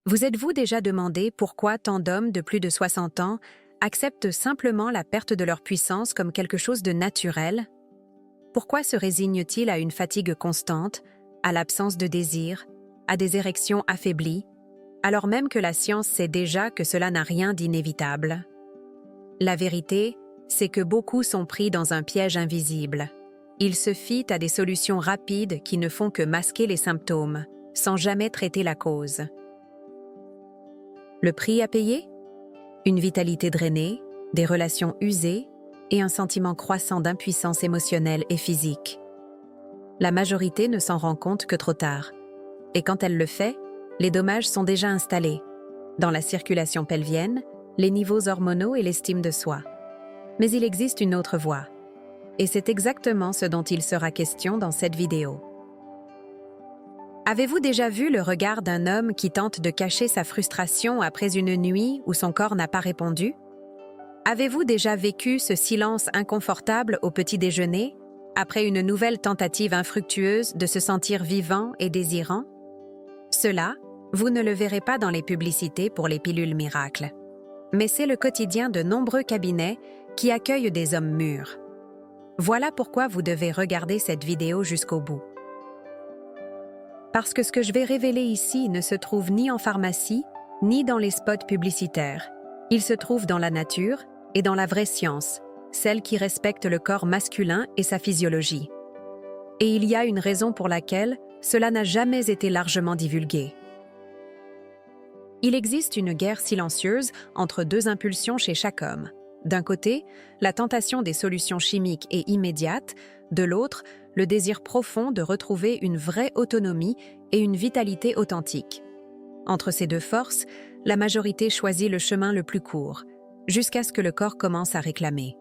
Vous êtes-vous déjà demandé pourquoi tant d'hommes de plus de 60 ans acceptent simplement la perte de leur puissance comme quelque chose de naturel? Pourquoi se résignent-ils à une fatigue constante, à l'absence de désir, à des érections affaiblies, alors même que la science sait déjà que cela n'a rien d'inévitable? La vérité, c'est que beaucoup sont pris dans un piège invisible. Ils se fient à des solutions rapides qui ne font que masquer les symptômes, sans jamais traiter la cause. Le prix à payer? Une vitalité drainée, des relations usées et un sentiment croissant d'impuissance émotionnelle et physique. La majorité ne s'en rend compte que trop tard. Et quand elle le fait, les dommages sont déjà installés, dans la circulation pelvienne, les niveaux hormonaux et l'estime de soi. Mais il existe une autre voie. Et c'est exactement ce dont il sera question dans cette vidéo. Avez-vous déjà vu le regard d'un homme qui tente de cacher sa frustration après une nuit où son corps n'a pas répondu? Avez-vous déjà vécu ce silence inconfortable au petit déjeuner, après une nouvelle tentative infructueuse de se sentir vivant et désirant? Cela, vous ne le verrez pas dans les publicités pour les pilules miracles. Mais c'est le quotidien de nombreux cabinets qui accueillent des hommes mûrs. Voilà pourquoi vous devez regarder cette vidéo jusqu'au bout. Parce que ce que je vais révéler ici ne se trouve ni en pharmacie, ni dans les spots publicitaires. Il se trouve dans la nature et dans la vraie science, celle qui respecte le corps masculin et sa physiologie. Et il y a une raison pour laquelle cela n'a jamais été largement divulgué. Il existe une guerre silencieuse entre deux impulsions chez chaque homme. D'un côté, la tentation des solutions chimiques et immédiates, de l'autre, le désir profond de retrouver une vraie autonomie et une vitalité authentique. Entre ces deux forces, la majorité choisit le chemin le plus court, jusqu'à ce que le corps commence à réclamer.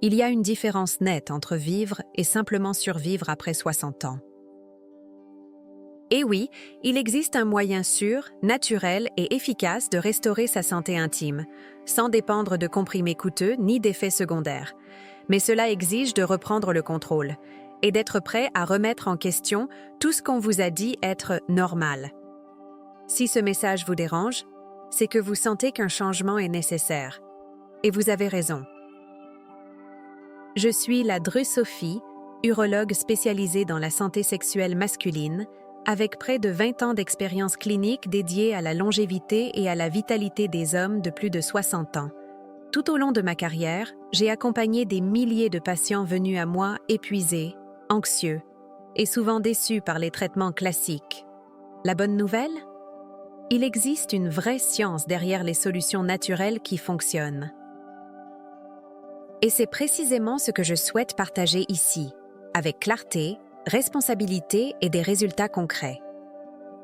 Il y a une différence nette entre vivre et simplement survivre après 60 ans. Et oui, il existe un moyen sûr, naturel et efficace de restaurer sa santé intime, sans dépendre de comprimés coûteux ni d'effets secondaires. Mais cela exige de reprendre le contrôle et d'être prêt à remettre en question tout ce qu'on vous a dit être normal. Si ce message vous dérange, c'est que vous sentez qu'un changement est nécessaire. Et vous avez raison. Je suis la Dru-Sophie, urologue spécialisée dans la santé sexuelle masculine, avec près de 20 ans d'expérience clinique dédiée à la longévité et à la vitalité des hommes de plus de 60 ans. Tout au long de ma carrière, j'ai accompagné des milliers de patients venus à moi épuisés, anxieux et souvent déçus par les traitements classiques. La bonne nouvelle? Il existe une vraie science derrière les solutions naturelles qui fonctionnent. Et c'est précisément ce que je souhaite partager ici, avec clarté, responsabilité et des résultats concrets.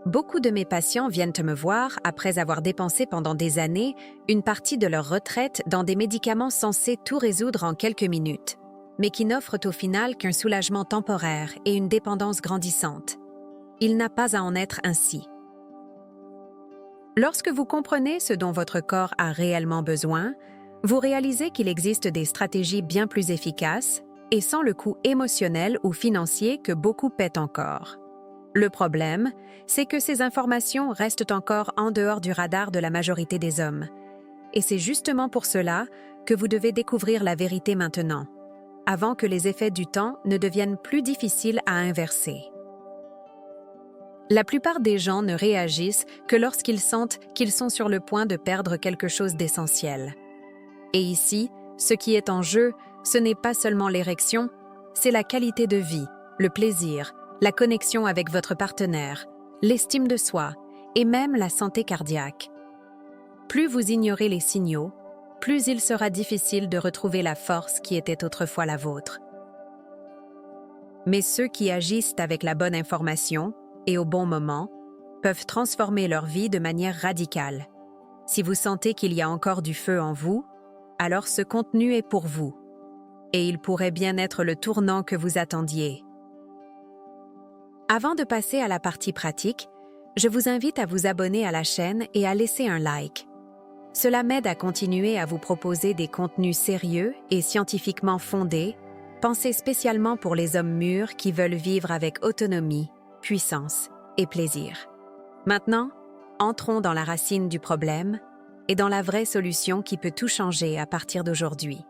Beaucoup de mes patients viennent me voir après avoir dépensé pendant des années une partie de leur retraite dans des médicaments censés tout résoudre en quelques minutes, mais qui n'offrent au final qu'un soulagement temporaire et une dépendance grandissante. Il n'a pas à en être ainsi. Lorsque vous comprenez ce dont votre corps a réellement besoin, vous réalisez qu'il existe des stratégies bien plus efficaces et sans le coût émotionnel ou financier que beaucoup paient encore. Le problème, c'est que ces informations restent encore en dehors du radar de la majorité des hommes. Et c'est justement pour cela que vous devez découvrir la vérité maintenant, avant que les effets du temps ne deviennent plus difficiles à inverser. La plupart des gens ne réagissent que lorsqu'ils sentent qu'ils sont sur le point de perdre quelque chose d'essentiel. Et ici, ce qui est en jeu, ce n'est pas seulement l'érection, c'est la qualité de vie, le plaisir, la connexion avec votre partenaire, l'estime de soi et même la santé cardiaque. Plus vous ignorez les signaux, plus il sera difficile de retrouver la force qui était autrefois la vôtre. Mais ceux qui agissent avec la bonne information et au bon moment peuvent transformer leur vie de manière radicale. Si vous sentez qu'il y a encore du feu en vous, alors ce contenu est pour vous. Et il pourrait bien être le tournant que vous attendiez. Avant de passer à la partie pratique, je vous invite à vous abonner à la chaîne et à laisser un like. Cela m'aide à continuer à vous proposer des contenus sérieux et scientifiquement fondés, pensés spécialement pour les hommes mûrs qui veulent vivre avec autonomie, puissance et plaisir. Maintenant, Entrons dans la racine du problème et dans la vraie solution qui peut tout changer à partir d'aujourd'hui.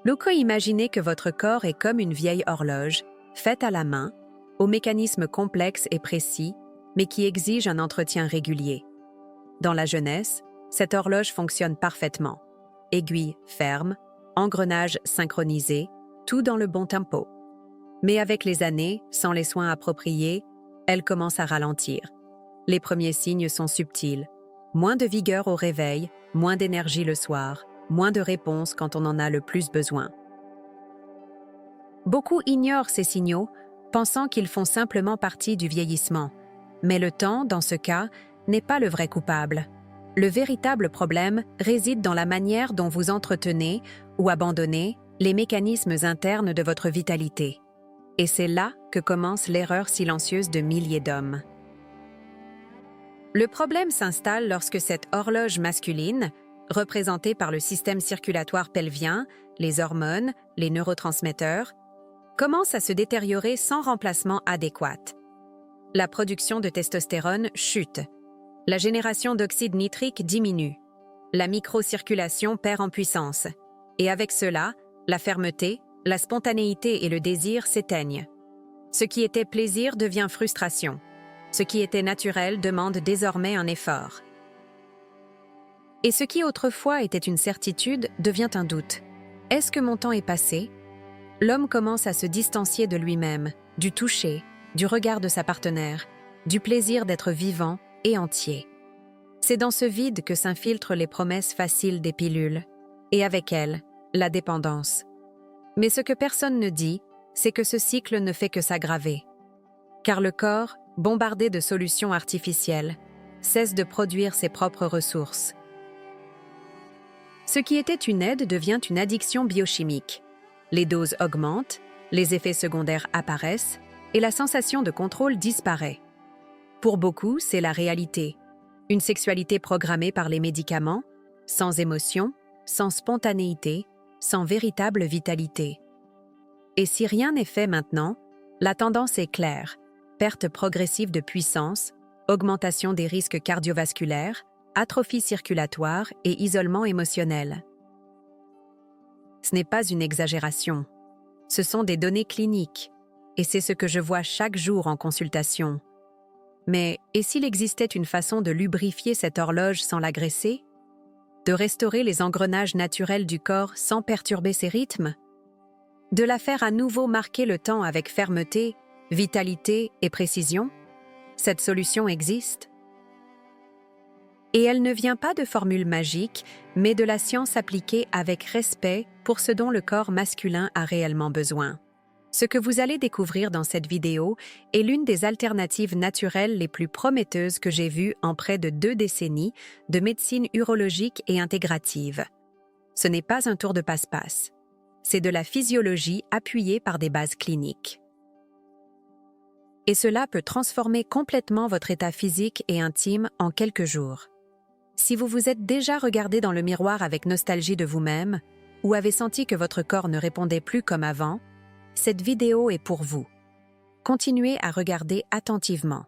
Loco, imaginez que votre corps est comme une vieille horloge, faite à la main, aux mécanismes complexes et précis, mais qui exige un entretien régulier. Dans la jeunesse, cette horloge fonctionne parfaitement. Aiguille ferme, engrenage synchronisé, tout dans le bon tempo. Mais avec les années, sans les soins appropriés, elle commence à ralentir. Les premiers signes sont subtils. Moins de vigueur au réveil, moins d'énergie le soir, moins de réponses quand on en a le plus besoin. Beaucoup ignorent ces signaux, pensant qu'ils font simplement partie du vieillissement. Mais le temps, dans ce cas, n'est pas le vrai coupable. Le véritable problème réside dans la manière dont vous entretenez ou abandonnez les mécanismes internes de votre vitalité. Et c'est là que commence l'erreur silencieuse de milliers d'hommes. Le problème s'installe lorsque cette horloge masculine, représentée par le système circulatoire pelvien, les hormones, les neurotransmetteurs, commence à se détériorer sans remplacement adéquat. La production de testostérone chute. La génération d'oxyde nitrique diminue. La microcirculation perd en puissance. Et avec cela, la fermeté, la spontanéité et le désir s'éteignent. Ce qui était plaisir devient frustration. Ce qui était naturel demande désormais un effort. Et ce qui autrefois était une certitude devient un doute. Est-ce que mon temps est passé? L'homme commence à se distancier de lui-même, du toucher, du regard de sa partenaire, du plaisir d'être vivant et entier. C'est dans ce vide que s'infiltrent les promesses faciles des pilules, et avec elles, la dépendance. Mais ce que personne ne dit, c'est que ce cycle ne fait que s'aggraver. Car le corps, bombardé de solutions artificielles, cesse de produire ses propres ressources. Ce qui était une aide devient une addiction biochimique. Les doses augmentent, les effets secondaires apparaissent, et la sensation de contrôle disparaît. Pour beaucoup, c'est la réalité. Une sexualité programmée par les médicaments, sans émotion, sans spontanéité, sans véritable vitalité. Et si rien n'est fait maintenant, la tendance est claire. Perte progressive de puissance, augmentation des risques cardiovasculaires, atrophie circulatoire et isolement émotionnel. Ce n'est pas une exagération. Ce sont des données cliniques, et c'est ce que je vois chaque jour en consultation. Mais et s'il existait une façon de lubrifier cette horloge sans l'agresser? De restaurer les engrenages naturels du corps sans perturber ses rythmes? De la faire à nouveau marquer le temps avec fermeté, vitalité et précision? Cette solution existe. Et elle ne vient pas de formules magiques, mais de la science appliquée avec respect pour ce dont le corps masculin a réellement besoin. Ce que vous allez découvrir dans cette vidéo est l'une des alternatives naturelles les plus prometteuses que j'ai vues en près de 2 décennies de médecine urologique et intégrative. Ce n'est pas un tour de passe-passe. C'est de la physiologie appuyée par des bases cliniques. Et cela peut transformer complètement votre état physique et intime en quelques jours. Si vous vous êtes déjà regardé dans le miroir avec nostalgie de vous-même, ou avez senti que votre corps ne répondait plus comme avant, cette vidéo est pour vous. Continuez à regarder attentivement,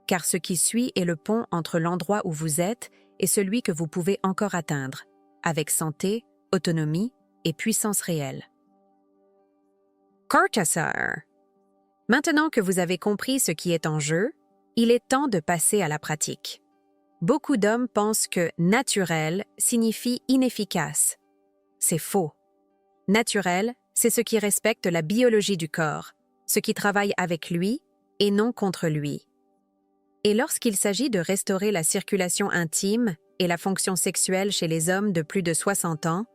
car ce qui suit est le pont entre l'endroit où vous êtes et celui que vous pouvez encore atteindre, avec santé, autonomie et puissance réelle. Cortisol. Maintenant que vous avez compris ce qui est en jeu, il est temps de passer à la pratique. Beaucoup d'hommes pensent que « naturel » signifie inefficace. C'est faux. Naturel, c'est ce qui respecte la biologie du corps, ce qui travaille avec lui et non contre lui. Et lorsqu'il s'agit de restaurer la circulation intime et la fonction sexuelle chez les hommes de plus de 60 ans,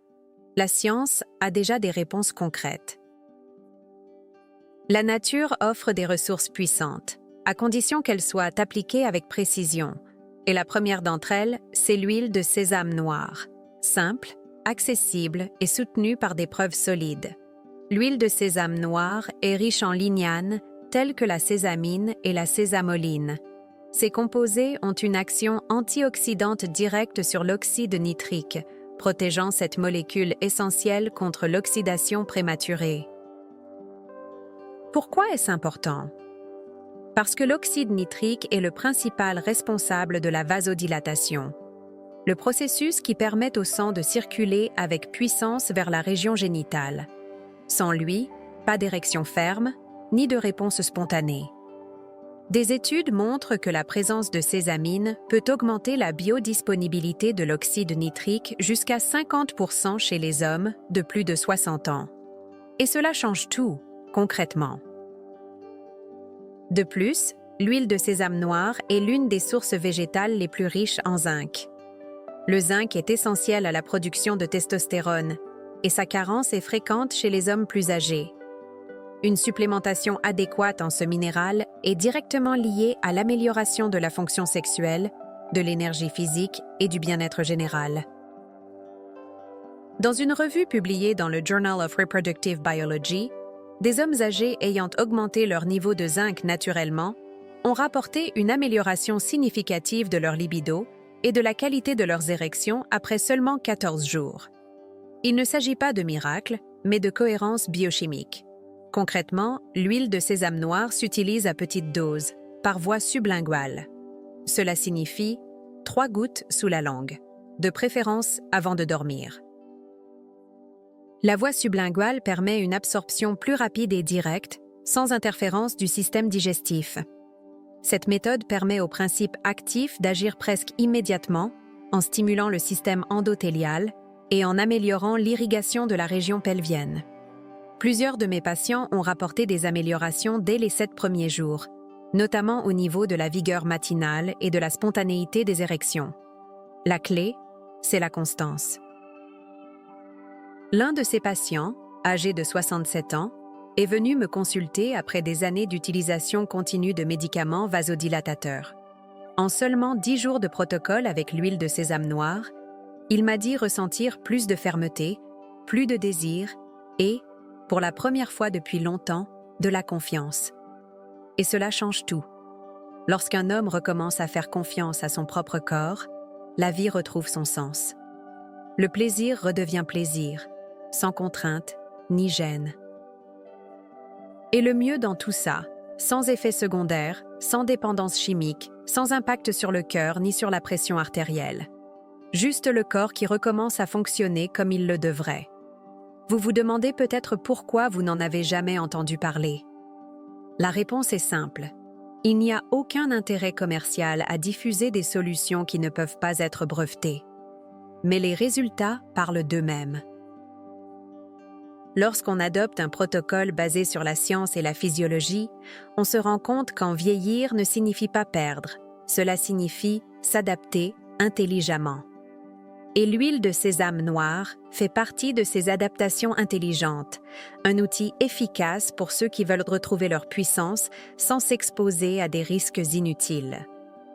la science a déjà des réponses concrètes. La nature offre des ressources puissantes, à condition qu'elles soient appliquées avec précision. Et la première d'entre elles, c'est l'huile de sésame noir, simple, accessible et soutenue par des preuves solides. L'huile de sésame noir est riche en lignanes telles que la sésamine et la sésamoline. Ces composés ont une action antioxydante directe sur l'oxyde nitrique, protégeant cette molécule essentielle contre l'oxydation prématurée. Pourquoi est-ce important? Parce que l'oxyde nitrique est le principal responsable de la vasodilatation, le processus qui permet au sang de circuler avec puissance vers la région génitale. Sans lui, pas d'érection ferme, ni de réponse spontanée. Des études montrent que la présence de ces amines peut augmenter la biodisponibilité de l'oxyde nitrique jusqu'à 50% chez les hommes de plus de 60 ans. Et cela change tout, concrètement. De plus, l'huile de sésame noir est l'une des sources végétales les plus riches en zinc. Le zinc est essentiel à la production de testostérone, et sa carence est fréquente chez les hommes plus âgés. Une supplémentation adéquate en ce minéral est directement liée à l'amélioration de la fonction sexuelle, de l'énergie physique et du bien-être général. Dans une revue publiée dans le Journal of Reproductive Biology, des hommes âgés ayant augmenté leur niveau de zinc naturellement ont rapporté une amélioration significative de leur libido et de la qualité de leurs érections après seulement 14 jours. Il ne s'agit pas de miracle, mais de cohérence biochimique. Concrètement, l'huile de sésame noir s'utilise à petite dose, par voie sublinguale. Cela signifie 3 gouttes sous la langue, de préférence avant de dormir. La voie sublinguale permet une absorption plus rapide et directe, sans interférence du système digestif. Cette méthode permet au principe actif d'agir presque immédiatement en stimulant le système endothélial et en améliorant l'irrigation de la région pelvienne. Plusieurs de mes patients ont rapporté des améliorations dès les 7 premiers jours, notamment au niveau de la vigueur matinale et de la spontanéité des érections. La clé, c'est la constance. L'un de ces patients, âgé de 67 ans, est venu me consulter après des années d'utilisation continue de médicaments vasodilatateurs. En seulement 10 jours de protocole avec l'huile de sésame noir, il m'a dit ressentir plus de fermeté, plus de désir et, pour la première fois depuis longtemps, de la confiance. Et cela change tout. Lorsqu'un homme recommence à faire confiance à son propre corps, la vie retrouve son sens. Le plaisir redevient plaisir, sans contrainte ni gêne. Et le mieux dans tout ça, sans effet secondaire, sans dépendance chimique, sans impact sur le cœur ni sur la pression artérielle. Juste le corps qui recommence à fonctionner comme il le devrait. Vous vous demandez peut-être pourquoi vous n'en avez jamais entendu parler. La réponse est simple. Il n'y a aucun intérêt commercial à diffuser des solutions qui ne peuvent pas être brevetées. Mais les résultats parlent d'eux-mêmes. Lorsqu'on adopte un protocole basé sur la science et la physiologie, on se rend compte qu'en vieillir ne signifie pas perdre. Cela signifie s'adapter intelligemment. Et l'huile de sésame noir fait partie de ces adaptations intelligentes, un outil efficace pour ceux qui veulent retrouver leur puissance sans s'exposer à des risques inutiles.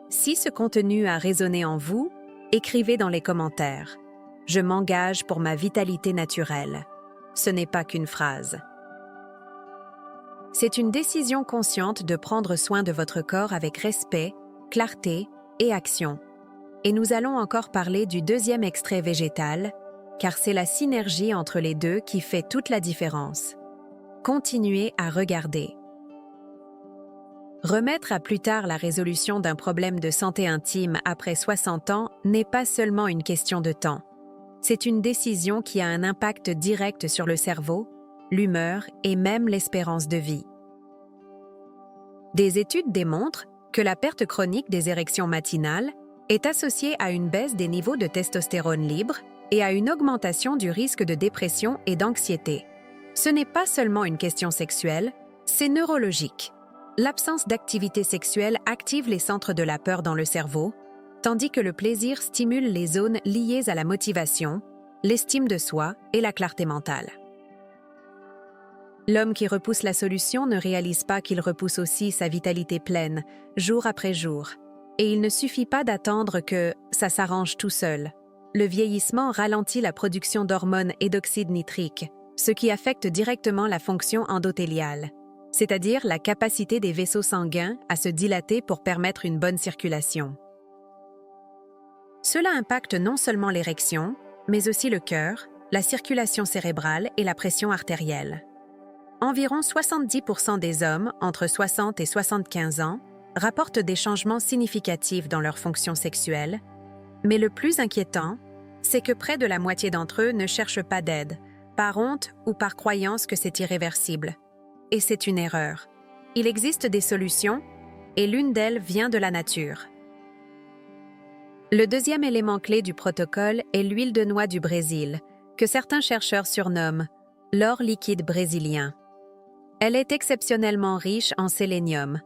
Si ce contenu a résonné en vous, écrivez dans les commentaires. Je m'engage pour ma vitalité naturelle. Ce n'est pas qu'une phrase. C'est une décision consciente de prendre soin de votre corps avec respect, clarté et action. Et nous allons encore parler du deuxième extrait végétal, car c'est la synergie entre les deux qui fait toute la différence. Continuez à regarder. Remettre à plus tard la résolution d'un problème de santé intime après 60 ans n'est pas seulement une question de temps. C'est une décision qui a un impact direct sur le cerveau, l'humeur et même l'espérance de vie. Des études démontrent que la perte chronique des érections matinales est associée à une baisse des niveaux de testostérone libre et à une augmentation du risque de dépression et d'anxiété. Ce n'est pas seulement une question sexuelle, c'est neurologique. L'absence d'activité sexuelle active les centres de la peur dans le cerveau, tandis que le plaisir stimule les zones liées à la motivation, l'estime de soi et la clarté mentale. L'homme qui repousse la solution ne réalise pas qu'il repousse aussi sa vitalité pleine, jour après jour. Et il ne suffit pas d'attendre que ça s'arrange tout seul. Le vieillissement ralentit la production d'hormones et d'oxyde nitrique, ce qui affecte directement la fonction endothéliale, c'est-à-dire la capacité des vaisseaux sanguins à se dilater pour permettre une bonne circulation. Cela impacte non seulement l'érection, mais aussi le cœur, la circulation cérébrale et la pression artérielle. Environ 70% des hommes entre 60 et 75 ans rapportent des changements significatifs dans leur fonction sexuelle, mais le plus inquiétant, c'est que près de la moitié d'entre eux ne cherchent pas d'aide, par honte ou par croyance que c'est irréversible. Et c'est une erreur. Il existe des solutions, et l'une d'elles vient de la nature. Le deuxième élément clé du protocole est l'huile de noix du Brésil, que certains chercheurs surnomment l'or liquide brésilien. Elle est exceptionnellement riche en sélénium,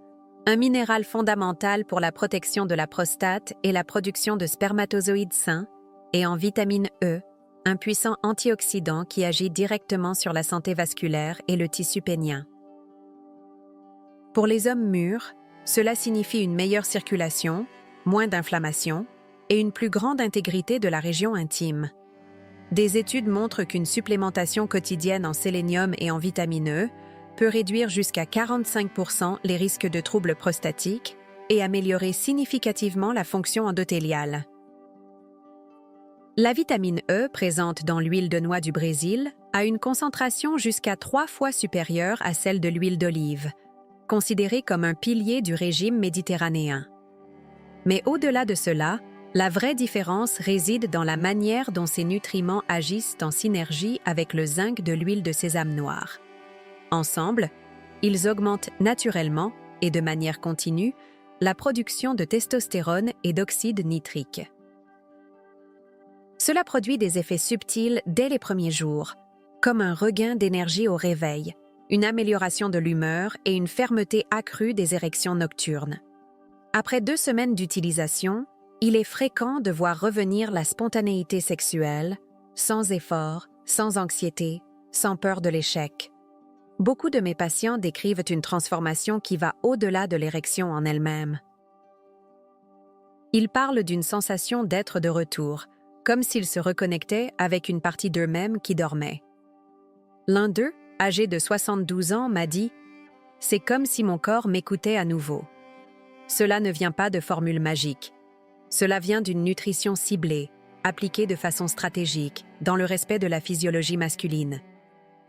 un minéral fondamental pour la protection de la prostate et la production de spermatozoïdes sains, et en vitamine E, un puissant antioxydant qui agit directement sur la santé vasculaire et le tissu pénien. Pour les hommes mûrs, cela signifie une meilleure circulation, moins d'inflammation et une plus grande intégrité de la région intime. Des études montrent qu'une supplémentation quotidienne en sélénium et en vitamine E peut réduire jusqu'à 45% les risques de troubles prostatiques et améliorer significativement la fonction endothéliale. La vitamine E présente dans l'huile de noix du Brésil a une concentration jusqu'à 3 fois supérieure à celle de l'huile d'olive, considérée comme un pilier du régime méditerranéen. Mais au-delà de cela, la vraie différence réside dans la manière dont ces nutriments agissent en synergie avec le zinc de l'huile de sésame noire. Ensemble, ils augmentent naturellement et de manière continue la production de testostérone et d'oxyde nitrique. Cela produit des effets subtils dès les premiers jours, comme un regain d'énergie au réveil, une amélioration de l'humeur et une fermeté accrue des érections nocturnes. Après 2 semaines d'utilisation, il est fréquent de voir revenir la spontanéité sexuelle, sans effort, sans anxiété, sans peur de l'échec. Beaucoup de mes patients décrivent une transformation qui va au-delà de l'érection en elle-même. Ils parlent d'une sensation d'être de retour, comme s'ils se reconnectaient avec une partie d'eux-mêmes qui dormait. L'un d'eux, âgé de 72 ans, m'a dit « C'est comme si mon corps m'écoutait à nouveau. » Cela ne vient pas de formule magique. Cela vient d'une nutrition ciblée, appliquée de façon stratégique, dans le respect de la physiologie masculine.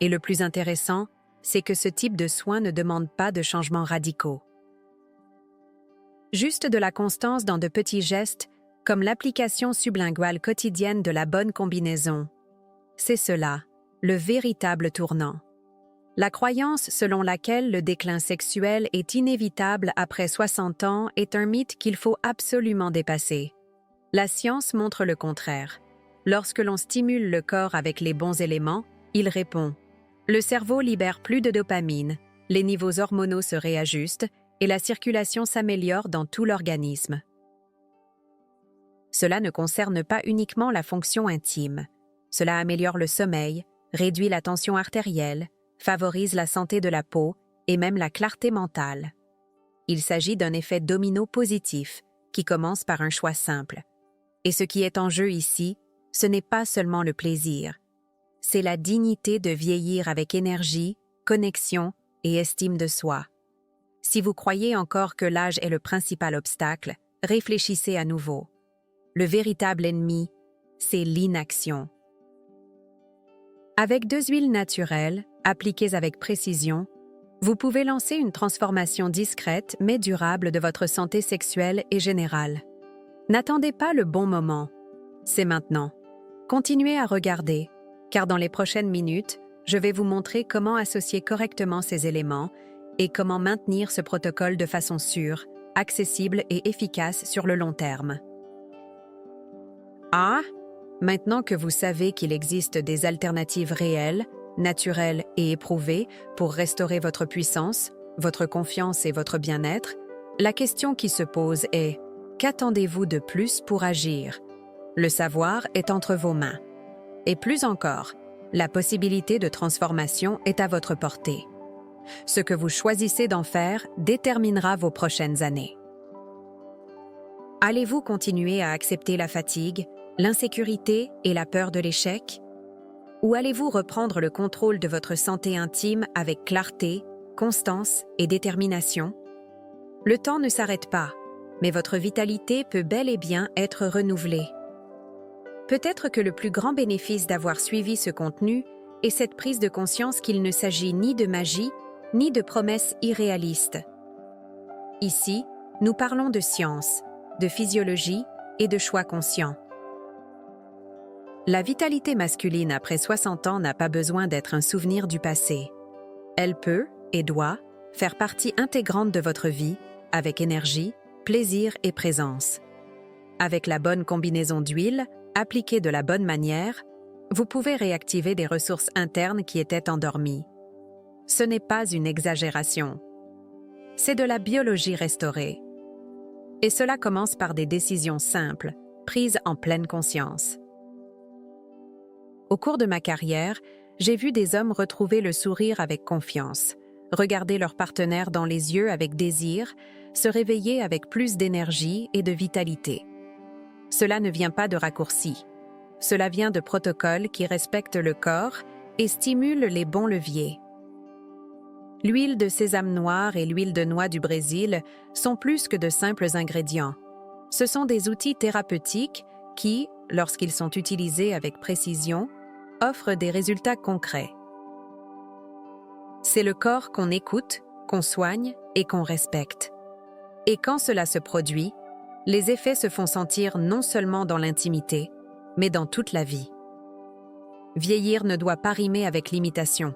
Et le plus intéressant, c'est que ce type de soins ne demande pas de changements radicaux. Juste de la constance dans de petits gestes, comme l'application sublinguale quotidienne de la bonne combinaison. C'est cela, le véritable tournant. La croyance selon laquelle le déclin sexuel est inévitable après 60 ans est un mythe qu'il faut absolument dépasser. La science montre le contraire. Lorsque l'on stimule le corps avec les bons éléments, il répond. Le cerveau libère plus de dopamine, les niveaux hormonaux se réajustent et la circulation s'améliore dans tout l'organisme. Cela ne concerne pas uniquement la fonction intime. Cela améliore le sommeil, réduit la tension artérielle, favorise la santé de la peau et même la clarté mentale. Il s'agit d'un effet domino positif qui commence par un choix simple. Et ce qui est en jeu ici, ce n'est pas seulement le plaisir. C'est la dignité de vieillir avec énergie, connexion et estime de soi. Si vous croyez encore que l'âge est le principal obstacle, réfléchissez à nouveau. Le véritable ennemi, c'est l'inaction. Avec 2 huiles naturelles, appliquées avec précision, vous pouvez lancer une transformation discrète mais durable de votre santé sexuelle et générale. N'attendez pas le bon moment. C'est maintenant. Continuez à regarder, car dans les prochaines minutes, je vais vous montrer comment associer correctement ces éléments et comment maintenir ce protocole de façon sûre, accessible et efficace sur le long terme. Ah! Maintenant que vous savez qu'il existe des alternatives réelles, naturelles et éprouvées pour restaurer votre puissance, votre confiance et votre bien-être, la question qui se pose est « Qu'attendez-vous de plus pour agir ?» Le savoir est entre vos mains. Et plus encore, la possibilité de transformation est à votre portée. Ce que vous choisissez d'en faire déterminera vos prochaines années. Allez-vous continuer à accepter la fatigue, l'insécurité et la peur de l'échec? Ou allez-vous reprendre le contrôle de votre santé intime avec clarté, constance et détermination? Le temps ne s'arrête pas, mais votre vitalité peut bel et bien être renouvelée. Peut-être que le plus grand bénéfice d'avoir suivi ce contenu et cette prise de conscience qu'il ne s'agit ni de magie, ni de promesses irréalistes. Ici, nous parlons de science, de physiologie et de choix conscients. La vitalité masculine après 60 ans n'a pas besoin d'être un souvenir du passé. Elle peut, et doit, faire partie intégrante de votre vie, avec énergie, plaisir et présence. Avec la bonne combinaison d'huile, appliquée de la bonne manière, vous pouvez réactiver des ressources internes qui étaient endormies. Ce n'est pas une exagération. C'est de la biologie restaurée. Et cela commence par des décisions simples, prises en pleine conscience. Au cours de ma carrière, j'ai vu des hommes retrouver le sourire avec confiance, regarder leur partenaire dans les yeux avec désir, se réveiller avec plus d'énergie et de vitalité. Cela ne vient pas de raccourcis. Cela vient de protocoles qui respectent le corps et stimulent les bons leviers. L'huile de sésame noir et l'huile de noix du Brésil sont plus que de simples ingrédients. Ce sont des outils thérapeutiques qui, lorsqu'ils sont utilisés avec précision, offrent des résultats concrets. C'est le corps qu'on écoute, qu'on soigne et qu'on respecte. Et quand cela se produit, les effets se font sentir non seulement dans l'intimité, mais dans toute la vie. Vieillir ne doit pas rimer avec limitation.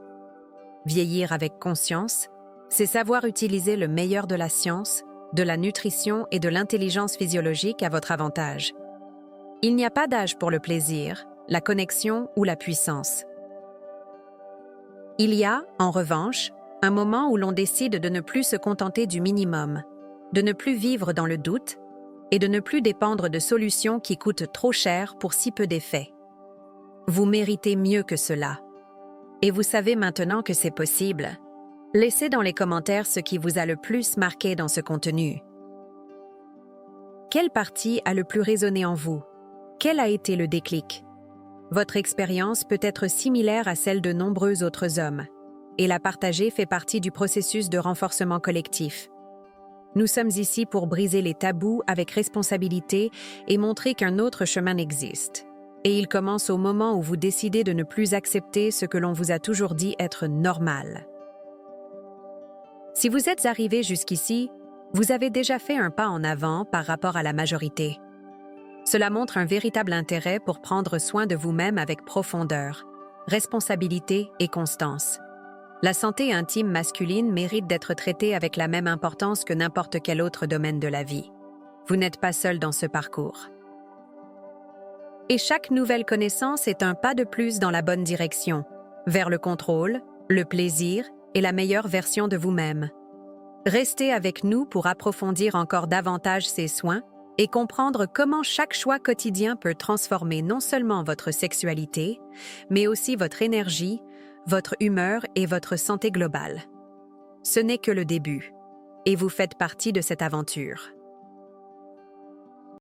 Vieillir avec conscience, c'est savoir utiliser le meilleur de la science, de la nutrition et de l'intelligence physiologique à votre avantage. Il n'y a pas d'âge pour le plaisir, la connexion ou la puissance. Il y a, en revanche, un moment où l'on décide de ne plus se contenter du minimum, de ne plus vivre dans le doute et de ne plus dépendre de solutions qui coûtent trop cher pour si peu d'effets. Vous méritez mieux que cela. Et vous savez maintenant que c'est possible. Laissez dans les commentaires ce qui vous a le plus marqué dans ce contenu. Quelle partie a le plus résonné en vous? Quel a été le déclic? Votre expérience peut être similaire à celle de nombreux autres hommes, et la partager fait partie du processus de renforcement collectif. Nous sommes ici pour briser les tabous avec responsabilité et montrer qu'un autre chemin existe. Et il commence au moment où vous décidez de ne plus accepter ce que l'on vous a toujours dit être normal. Si vous êtes arrivé jusqu'ici, vous avez déjà fait un pas en avant par rapport à la majorité. Cela montre un véritable intérêt pour prendre soin de vous-même avec profondeur, responsabilité et constance. La santé intime masculine mérite d'être traitée avec la même importance que n'importe quel autre domaine de la vie. Vous n'êtes pas seul dans ce parcours. Et chaque nouvelle connaissance est un pas de plus dans la bonne direction, vers le contrôle, le plaisir et la meilleure version de vous-même. Restez avec nous pour approfondir encore davantage ces soins et comprendre comment chaque choix quotidien peut transformer non seulement votre sexualité, mais aussi votre énergie, votre humeur et votre santé globale. Ce n'est que le début, et vous faites partie de cette aventure.